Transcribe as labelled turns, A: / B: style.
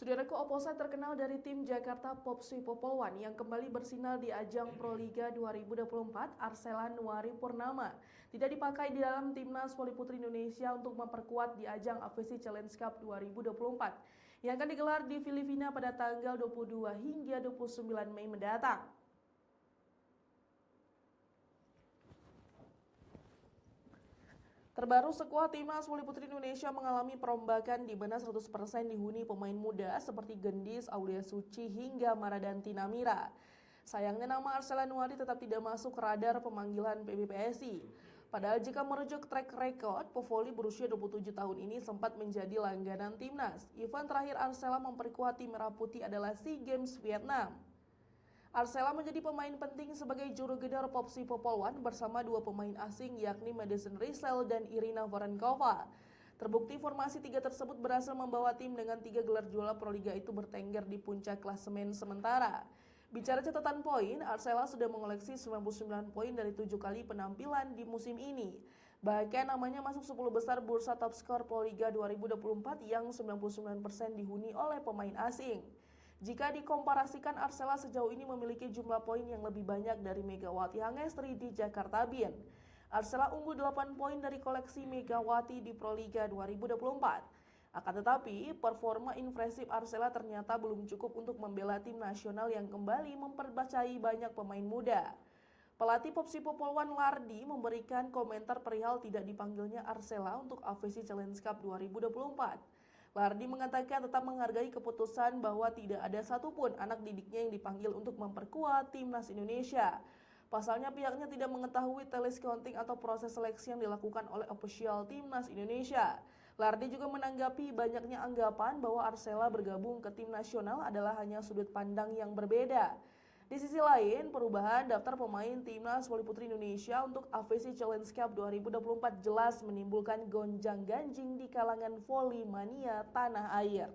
A: Saudaraku, oposan terkenal dari tim Jakarta Popsi Popolwan yang kembali bersinar di ajang Proliga 2024, Arsela Nuari Purnama, tidak dipakai di dalam timnas voli putri Indonesia untuk memperkuat di ajang AFC Challenge Cup 2024 yang akan digelar di Filipina pada tanggal 22 hingga 29 Mei mendatang. Terbaru, skuad timnas voli putri Indonesia mengalami perombakan di mana 100% dihuni pemain muda seperti Gendis, Aulia Suci, hingga Maradanti Namira. Sayangnya nama Arsela Nuari tetap tidak masuk radar pemanggilan PBPSI. Padahal jika merujuk track record, pevoli berusia 27 tahun ini sempat menjadi langganan timnas. Event terakhir Arsela memperkuat tim Merah Putih adalah SEA Games Vietnam. Arsela menjadi pemain penting sebagai juru gedor Popsi Popolwan bersama dua pemain asing yakni Madison Rizal dan Irina Vorenkova. Terbukti formasi tiga tersebut berhasil membawa tim dengan 3 gelar juara Proliga itu bertengger di puncak klasemen sementara. Bicara catatan poin, Arsela sudah mengoleksi 99 poin dari 7 kali penampilan di musim ini. Bahkan namanya masuk 10 besar bursa top skor Proliga 2024 yang 99% dihuni oleh pemain asing. Jika dikomparasikan, Arsela sejauh ini memiliki jumlah poin yang lebih banyak dari Megawati Hangestri di Jakarta Bin. Arsela unggul 8 poin dari koleksi Megawati di Proliga 2024. Akan tetapi, performa impresif Arsela ternyata belum cukup untuk membela tim nasional yang kembali mempercayai banyak pemain muda. Pelatih Popsi Popolwan Lardi memberikan komentar perihal tidak dipanggilnya Arsela untuk AFC Challenge Cup 2024. Lardi mengatakan tetap menghargai keputusan bahwa tidak ada satupun anak didiknya yang dipanggil untuk memperkuat timnas Indonesia. Pasalnya pihaknya tidak mengetahui telescounting atau proses seleksi yang dilakukan oleh official timnas Indonesia. Lardi juga menanggapi banyaknya anggapan bahwa Arsela bergabung ke tim nasional adalah hanya sudut pandang yang berbeda. Di sisi lain, perubahan daftar pemain timnas voli putri Indonesia untuk AFC Challenge Cup 2024 jelas menimbulkan gonjang-ganjing di kalangan voli mania tanah air.